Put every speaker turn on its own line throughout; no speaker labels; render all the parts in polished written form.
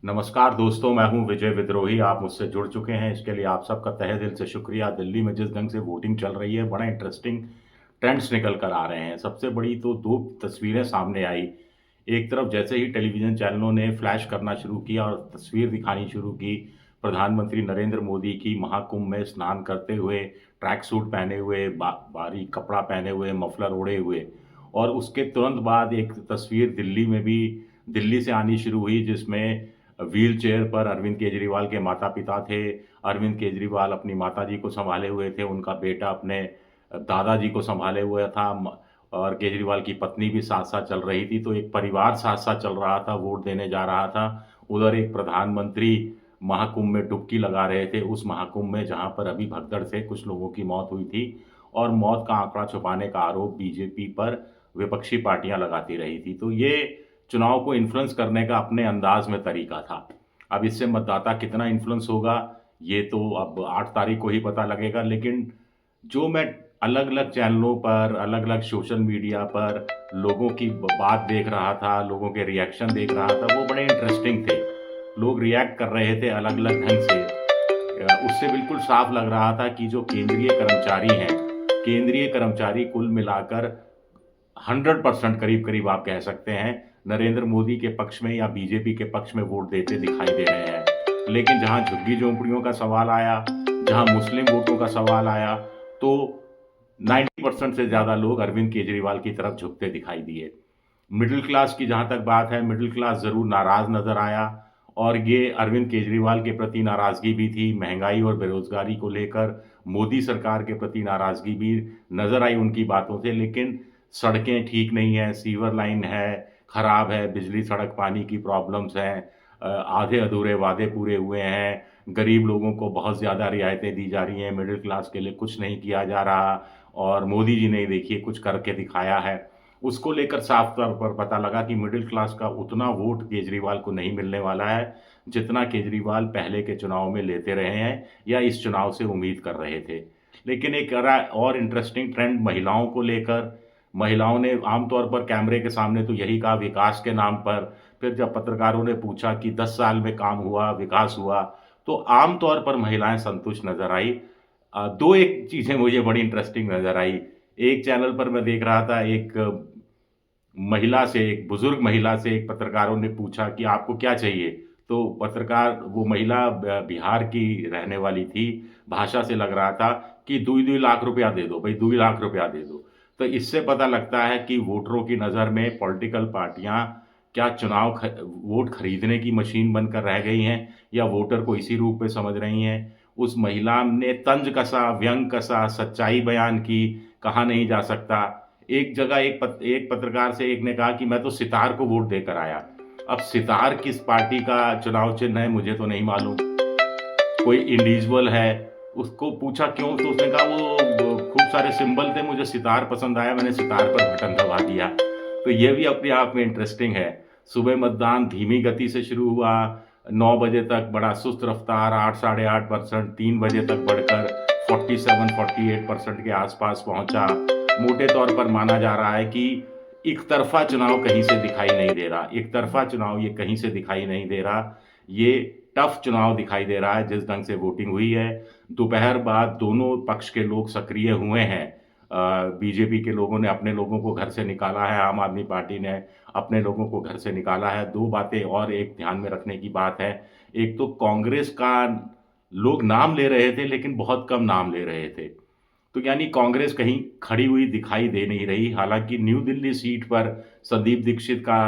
नमस्कार दोस्तों, मैं हूं विजय विद्रोही। आप मुझसे जुड़ चुके हैं, इसके लिए आप सबका तहे दिल से शुक्रिया। दिल्ली में जिस ढंग से वोटिंग चल रही है, बड़ा इंटरेस्टिंग ट्रेंड्स निकल कर आ रहे हैं। सबसे बड़ी तो दो तस्वीरें सामने आई। एक तरफ जैसे ही टेलीविज़न चैनलों ने फ्लैश करना शुरू किया और तस्वीर दिखानी शुरू की, प्रधानमंत्री नरेंद्र मोदी की महाकुंभ में स्नान करते हुए, ट्रैक सूट पहने हुए, भारी कपड़ा पहने हुए, मफलर ओढ़े हुए, और उसके तुरंत बाद एक तस्वीर दिल्ली में भी दिल्ली से आनी शुरू हुई, जिसमें व्हील चेयर पर अरविंद केजरीवाल के माता पिता थे। अरविंद केजरीवाल अपनी माताजी को संभाले हुए थे, उनका बेटा अपने दादाजी को संभाले हुए था, और केजरीवाल की पत्नी भी साथ साथ चल रही थी। तो एक परिवार साथ साथ चल रहा था, वोट देने जा रहा था। उधर एक प्रधानमंत्री महाकुंभ में डुबकी लगा रहे थे, उस महाकुंभ में जहां पर अभी भगदड़ से कुछ लोगों की मौत हुई थी, और मौत का आंकड़ा छुपाने का आरोप बीजेपी पर विपक्षी पार्टियां लगाती रही थी। तो ये चुनाव को इन्फ्लुएंस करने का अपने अंदाज में तरीका था। अब इससे मतदाता कितना इन्फ्लुएंस होगा, ये तो अब 8 तारीख को ही पता लगेगा। लेकिन जो मैं अलग-अलग चैनलों पर, अलग-अलग सोशल मीडिया पर लोगों की बात देख रहा था, लोगों के रिएक्शन देख रहा था, वो बड़े इंटरेस्टिंग थे। लोग रिएक्ट कर रहे थे अलग-अलग ढंग से। उससे बिल्कुल साफ लग रहा था कि जो केंद्रीय कर्मचारी कुल मिलाकर 100% करीब-करीब आप कह सकते हैं, नरेंद्र मोदी के पक्ष में या बीजेपी के पक्ष में वोट देते दिखाई दे रहे हैं। लेकिन जहां झुग्गी-झोंपड़ियों का सवाल आया, जहां मुस्लिम वोटों का सवाल आया, तो 90% से ज़्यादा लोग अरविंद केजरीवाल की तरफ झुकते दिखाई दिए। मिडिल क्लास की जहाँ तक बात है, मिडिल क्लास ज़रूर नाराज़ नज़र आया, और ये अरविंद केजरीवाल के प्रति नाराज़गी भी थी, महंगाई और बेरोज़गारी को लेकर मोदी सरकार के प्रति नाराज़गी भी नज़र आई उनकी बातों से। लेकिन सड़कें ठीक नहीं हैं, सीवर लाइन है, खराब है, बिजली, सड़क, पानी की प्रॉब्लम्स हैं, आधे अधूरे वादे पूरे हुए हैं, गरीब लोगों को बहुत ज़्यादा रियायतें दी जा रही हैं, मिडिल क्लास के लिए कुछ नहीं किया जा रहा, और मोदी जी ने देखिए कुछ करके दिखाया है। उसको लेकर साफ तौर पर पता लगा कि मिडिल क्लास का उतना वोट केजरीवाल को नहीं मिलने वाला है, जितना केजरीवाल पहले के चुनाव में लेते रहे हैं या इस चुनाव से उम्मीद कर रहे थे। लेकिन एक और इंटरेस्टिंग ट्रेंड महिलाओं को लेकर, महिलाओं ने आमतौर पर कैमरे के सामने तो यही कहा विकास के नाम पर। फिर जब पत्रकारों ने पूछा कि 10 साल में काम हुआ, विकास हुआ, तो आमतौर पर महिलाएं संतुष्ट नजर आई। दो एक चीजें मुझे बड़ी इंटरेस्टिंग नजर आई। एक चैनल पर मैं देख रहा था, एक बुजुर्ग महिला से एक पत्रकारों ने पूछा कि आपको क्या चाहिए? तो पत्रकार, वो महिला बिहार की रहने वाली थी, भाषा से लग रहा था कि 2-2 लाख रुपया दे दो भाई, 2 लाख रुपया दे दो। तो इससे पता लगता है कि वोटरों की नज़र में पॉलिटिकल पार्टियां क्या वोट खरीदने की मशीन बनकर रह गई हैं, या वोटर को इसी रूप में समझ रही हैं। उस महिला ने तंज कसा, व्यंग कसा, सच्चाई बयान की, कहा नहीं जा सकता। एक जगह एक पत्रकार से एक ने कहा कि मैं तो सितार को वोट देकर आया। अब सितार किस पार्टी का चुनाव चिन्ह है मुझे तो नहीं मालूम। कोई इंडिविजुअल है, उसको पूछा क्यों, तो उसने कहा वो खूब सारे सिंबल थे, मुझे सितार पसंद आया, मैंने सितार पर बटन दबा दिया। तो ये भी अपने आप में इंटरेस्टिंग है। सुबह मतदान धीमी गति से शुरू हुआ, 9 बजे तक बड़ा सुस्त रफ्तार, 8 साढ़े 8%, 3 बजे तक बढ़कर 47-48% के आसपास पहुंचा। मोटे तौर पर माना जा रहा है कि एक तरफा चुनाव कहीं से दिखाई नहीं दे रहा, एक तरफा चुनाव ये कहीं से दिखाई नहीं दे रहा। ये टफ चुनाव दिखाई दे रहा है जिस ढंग से वोटिंग हुई है। दोपहर बाद दोनों पक्ष के लोग सक्रिय हुए हैं। बीजेपी के लोगों ने अपने लोगों को घर से निकाला है, आम आदमी पार्टी ने अपने लोगों को घर से निकाला है। दो बातें और एक ध्यान में रखने की बात है। एक तो कांग्रेस का लोग नाम ले रहे थे, लेकिन बहुत कम नाम ले रहे थे, तो यानी कांग्रेस कहीं खड़ी हुई दिखाई दे नहीं रही। हालांकि न्यू दिल्ली सीट पर संदीप दीक्षित का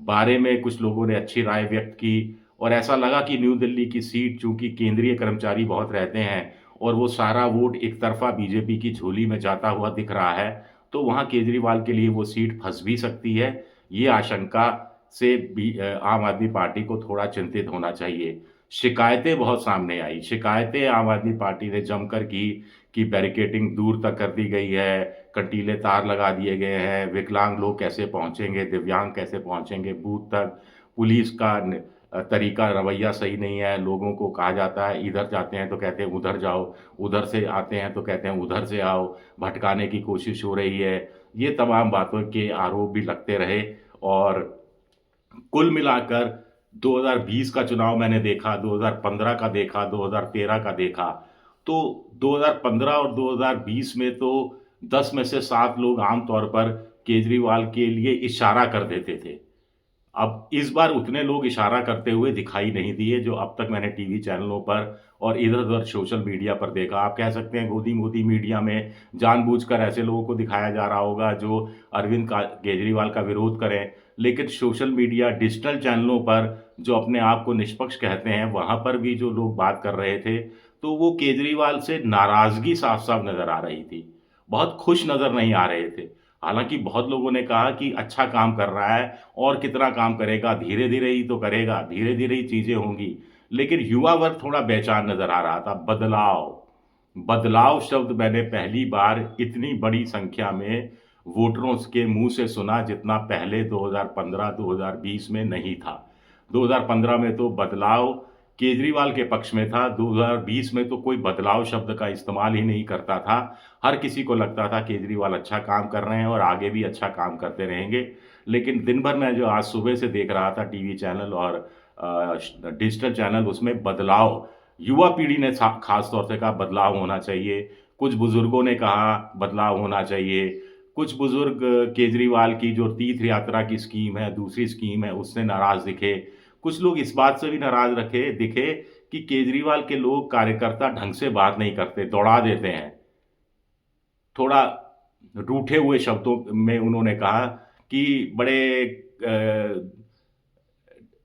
बारे में कुछ लोगों ने अच्छी राय व्यक्त की, और ऐसा लगा कि न्यू दिल्ली की सीट, चूंकि केंद्रीय कर्मचारी बहुत रहते हैं और वो सारा वोट एक तरफा बीजेपी की झोली में जाता हुआ दिख रहा है, तो वहां केजरीवाल के लिए वो सीट फंस भी सकती है। ये आशंका से भी आम आदमी पार्टी को थोड़ा चिंतित होना चाहिए। शिकायतें बहुत सामने आई, शिकायतें आम आदमी पार्टी ने जमकर की कि बैरिकेडिंग दूर तक कर दी गई है, कंटीले तार लगा दिए गए हैं, विकलांग लोग कैसे पहुंचेंगे, दिव्यांग कैसे पहुंचेंगे बूथ तक, पुलिस का तरीका, रवैया सही नहीं है। लोगों को कहा जाता है इधर जाते हैं तो कहते हैं उधर जाओ, उधर से आते हैं तो कहते हैं उधर से आओ, भटकाने की कोशिश हो रही है। ये तमाम बातों के आरोप भी लगते रहे, और कुल मिलाकर 2020 का चुनाव मैंने देखा, 2015 का देखा, 2013 का देखा। तो 2015 और 2020 में तो 10 में से 7 लोग आम तौर पर केजरीवाल के लिए इशारा कर देते थे। अब इस बार उतने लोग इशारा करते हुए दिखाई नहीं दिए, जो अब तक मैंने टीवी चैनलों पर और इधर-उधर सोशल मीडिया पर देखा। आप कह सकते हैं गोदी-मोदी मीडिया में जानबूझकर ऐसे लोगों को दिखाया जा रहा होगा जो अरविंद केजरीवाल का विरोध करें। लेकिन सोशल मीडिया, डिजिटल चैनलों पर जो अपने आप को निष्पक्ष कहते हैं, वहाँ पर भी जो लोग बात कर रहे थे, तो वो केजरीवाल से नाराज़गी साफ-साफ नज़र आ रही थी। बहुत खुश नज़र नहीं आ रहे थे। हालाँकि बहुत लोगों ने कहा कि अच्छा काम कर रहा है और कितना काम करेगा, धीरे-धीरे ही तो करेगा, धीरे-धीरे ही चीज़ें होंगी। लेकिन युवा वर्ग थोड़ा बेचैन नज़र आ रहा था। बदलाव, बदलाव शब्द मैंने पहली बार इतनी बड़ी संख्या में वोटरों के मुँह से सुना जितना पहले 2015-2020 में नहीं था। 2015 में तो बदलाव केजरीवाल के पक्ष में था, 2020 में तो कोई बदलाव शब्द का इस्तेमाल ही नहीं करता था। हर किसी को लगता था केजरीवाल अच्छा काम कर रहे हैं और आगे भी अच्छा काम करते रहेंगे। लेकिन दिन भर मैं जो आज सुबह से देख रहा था टीवी चैनल और डिजिटल चैनल, उसमें बदलाव, युवा पीढ़ी ने खास तौर से कहा बदलाव होना चाहिए। कुछ बुजुर्गों ने कहा बदलाव होना चाहिए। कुछ बुजुर्ग केजरीवाल की जो तीर्थ यात्रा की स्कीम है, दूसरी स्कीम है, उससे नाराज़ दिखे। कुछ लोग इस बात से भी नाराज़ दिखे कि केजरीवाल के लोग कार्यकर्ता ढंग से बात नहीं करते, दौड़ा देते हैं। थोड़ा रूठे हुए शब्दों में उन्होंने कहा कि बड़े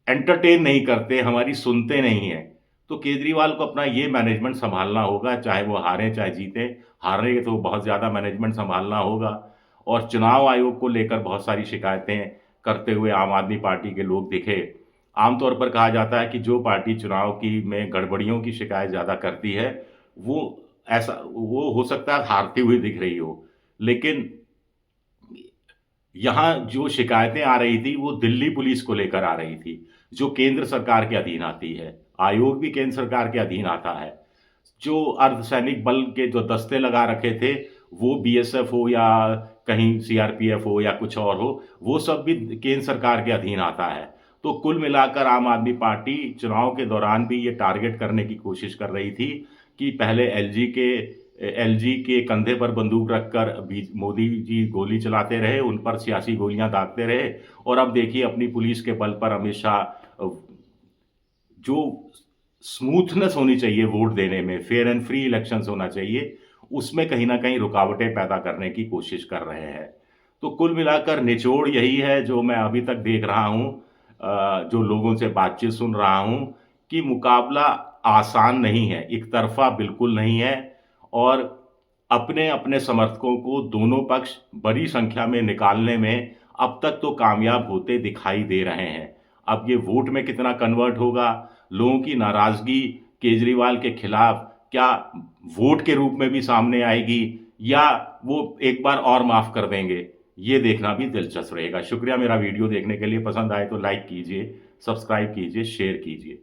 एंटरटेन नहीं करते, हमारी सुनते नहीं हैं। तो केजरीवाल को अपना ये मैनेजमेंट सँभालना होगा, चाहे वो हारें, चाहे जीतें। हारेंगे तो बहुत ज़्यादा मैनेजमेंट सँभालना होगा और चुनाव आयोग को लेकर बहुत सारी शिकायतें करते हुए आम आदमी पार्टी के लोग दिखे। आम तौर पर कहा जाता है कि जो पार्टी चुनाव की में गड़बड़ियों की शिकायत ज़्यादा करती है, वो हो सकता है हारती हुई दिख रही हो। लेकिन यहाँ जो शिकायतें आ रही थी, वो दिल्ली पुलिस को लेकर आ रही थी, जो केंद्र सरकार के अधीन आती है। आयोग भी केंद्र सरकार के अधीन आता है। जो अर्धसैनिक बल के जो दस्ते लगा रखे थे, वो बीएसएफ हो या कहीं सीआरपीएफ हो या कुछ और हो, वो सब भी केंद्र सरकार के अधीन आता है। तो कुल मिलाकर आम आदमी पार्टी चुनाव के दौरान भी ये टारगेट करने की कोशिश कर रही थी कि पहले एलजी के कंधे पर बंदूक रखकर मोदी जी गोली चलाते रहे, उन पर सियासी गोलियां दागते रहे और अब देखिए अपनी पुलिस के बल पर अमित शाह, जो स्मूथनेस होनी चाहिए वोट देने में, फेयर एंड फ्री इलेक्शंस होना चाहिए, उसमें कहीं न कहीं रुकावटें पैदा करने की कोशिश कर रहे हैं। तो कुल मिलाकर निचोड़ यही है जो मैं अभी तक देख रहा हूँ, जो लोगों से बातचीत सुन रहा हूँ कि मुकाबला आसान नहीं है, एक तरफ़ा बिल्कुल नहीं है और अपने-अपने समर्थकों को दोनों पक्ष बड़ी संख्या में निकालने में अब तक तो कामयाब होते दिखाई दे रहे हैं। अब ये वोट में कितना कन्वर्ट होगा, लोगों की नाराज़गी केजरीवाल के खिलाफ क्या वोट के रूप में भी सामने आएगी या वो एक बार और माफ़ कर देंगे, ये देखना भी दिलचस्प रहेगा। शुक्रिया मेरा वीडियो देखने के लिए। पसंद आए तो लाइक कीजिए, सब्सक्राइब कीजिए, शेयर कीजिए।